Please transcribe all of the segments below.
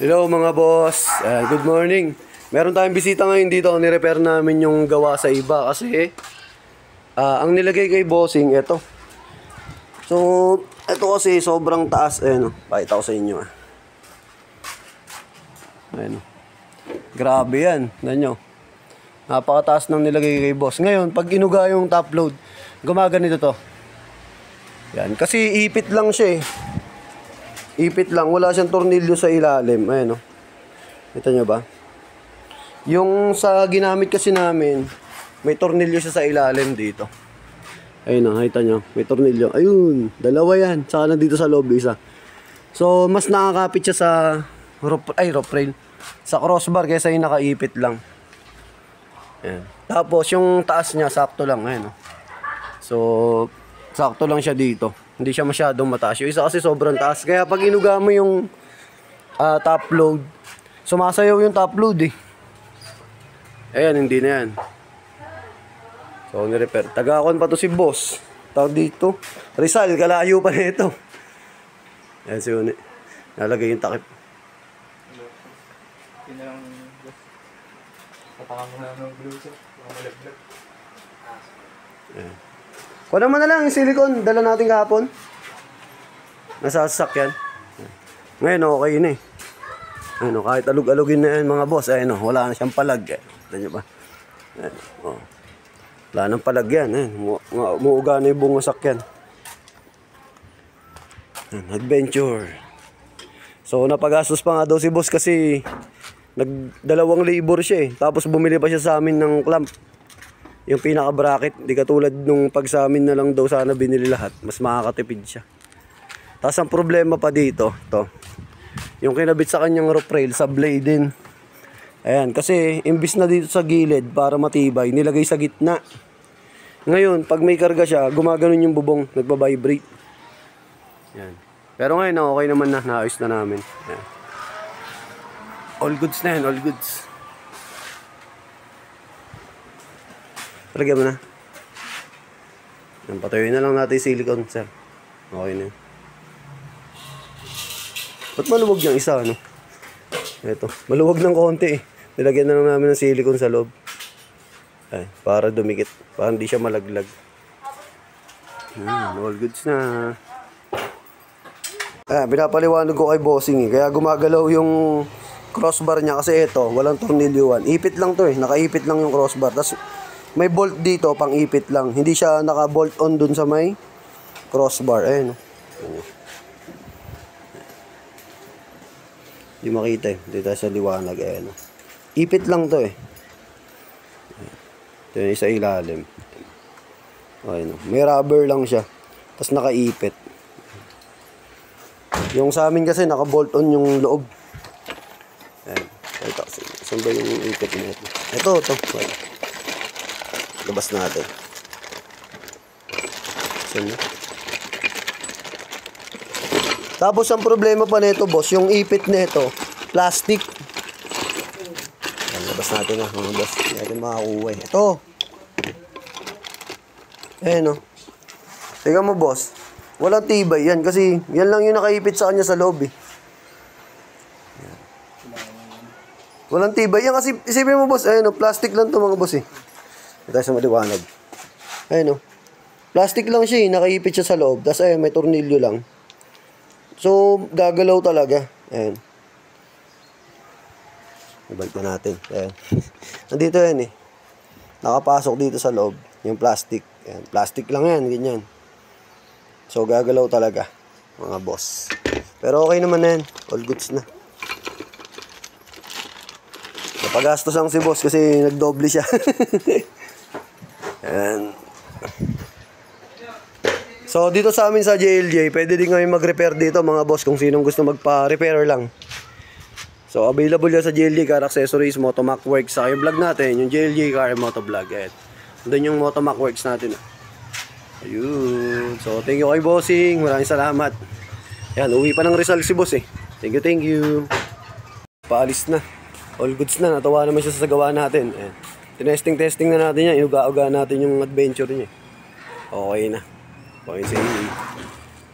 Hello mga boss, good morning. Meron tayong bisita ngayon dito. Ni-repair namin yung gawa sa iba kasi ang nilagay kay bossing, ito. So, ito kasi sobrang taas. Ayan, pakita ko sa inyo. Ayan. Grabe yan. Tignan nyo. Napakataas ng nilagay kay boss. Ngayon, pag inuga yung top load, gumaganito to. Yan. Kasi ipit lang siya eh. Ipit lang. Wala siyang tornilyo sa ilalim. Ayan o. Kita nyo ba? Yung sa ginamit kasi namin, may tornilyo siya sa ilalim dito. Ayun o. Kita nyo. May tornilyo. Ayun. Dalawa yan. Saka na dito sa loob isa. So, mas nakakapit siya sa rope rail. Sa crossbar kaysa yung nakaipit lang. Ayan. Tapos, yung taas niya, sakto lang. Ayan o. So, sakto lang siya dito. Hindi siya masyadong mataas. Yung isa kasi sobrang taas. Kaya pag inuga mo yung top load, sumasayaw yung top load eh. Ayan, hindi na yan. So, ni-repair. Taga-akon pa to si boss. Tawag dito. Rizal, kalayo pa na ito. Ayan si Uni. Nalagay yung takip. Yun na lang, boss. Tapakan mo na ng blusa. Baka malaglag. Ayan. Kuha mo na lang yung silicone. Dala natin kahapon. Nasa sasakyan. Ngayon, okay na eh. Ayun, kahit alug-alugin na yan mga boss. Ayun, wala na siyang palag. Tignan nyo ba? Ayun, oh. Wala nang palag yan. Umuuga na yung buong sasakyan. Adventure. So, napagastos pa nga daw si boss kasi nagdalawang labor siya eh. Tapos bumili pa siya sa amin ng clamp. Yung pinaka-bracket, di katulad nung pag sa amin na lang daw sana binili lahat, mas makakatipid siya. Tapos ang problema pa dito, to, yung kinabit sa kanyang rope rail, sa blade din. Ayan, kasi imbis na dito sa gilid para matibay, nilagay sa gitna. Ngayon, pag may karga siya, gumaganon yung bubong, nagbabibrate. Ayan. Pero ngayon, okay naman na, naayos na namin. Ayan. All goods na yan, all goods. Lagyan mo na. Patuloy na lang natin yung silicone, sir. Okay na yun. Ba't maluwag yung isa, ano? Ito. Maluwag ng konti eh. Nilagyan na lang namin ng silicone sa loob. Ay, para dumikit. Para hindi siya malaglag. All goods na. Pinapaliwanag ko kay bossing eh. Kaya gumagalaw yung crossbar niya kasi ito, walang tornilyuan. Ipit lang to eh. Nakaipit lang yung crossbar. Tapos, may bolt dito, pang ipit lang. Hindi siya naka-bolt on dun sa may crossbar. Ayun. Hindi makita eh. Dito sa liwanag. Ayun. Ipit lang to eh. Ito yung isa ilalim. Ayun. May rubber lang siya. Tapos nakaipit. Yung sa amin kasi naka-bolt on yung loob. Ayun. Ito. Saan ba yung ipit na ito? Ito. Labas natin. Saan? Tapos ang problema pa nito, boss, yung ipit nito, plastic. Labas natin na, mga boss. Hindi natin makakuha eh. Ito. Ayan o. Tingnan mo, boss. Walang tibay yan kasi yan lang yung nakaipit sa kanya sa loob eh. Walang tibay yan kasi isipin mo, boss, ayan o, plastic lang to mga boss eh. Ito tayo sa maliwanag. Ayun o. Plastic lang siya eh. Nakaipit siya sa loob. Tapos ayun, may tornilyo lang. So, gagalaw talaga. Ayun. Ibalik na natin. Ayun. Nandito yan eh. Nakapasok dito sa loob. Yung plastic. Ayun. Plastic lang yan. Ganyan. So, gagalaw talaga. Mga boss. Pero okay naman na yan. All goods na. Napagastos ang si boss kasi nagdoble siya. Ayan. So dito sa amin sa JLJ, pwede din kami mag-repair dito mga boss kung sinong gusto magpa-repair lang. So available yan sa JLJ Car Accessories, Motomac Works. Sa yung vlog natin, yung JLJ Car Moto Vlog. Ayan. Doon yung Motomac Works natin. Ayun. So thank you kay bossing. Maraming salamat. Ayan, uwi pa ng Rizal si boss eh. Thank you. Paalis na. All goods na. Natawa naman siya sa gawa natin. Ayan. Tinesting na natin yan. Inuga-uga natin yung adventure niya. Okay na. Okay, sige.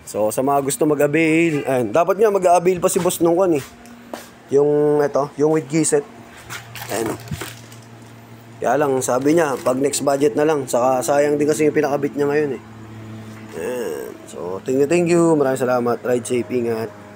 So, sa mga gusto mag-avail, dapat nga mag-avail pa si boss nung kan eh. Yung ito, yung with giset. Ayan. Kaya lang, sabi niya, pag next budget na lang. Saka sayang din kasi yung pinakabit niya ngayon eh. Ayan. So, thank you. Maraming salamat. Ride safe, ingat.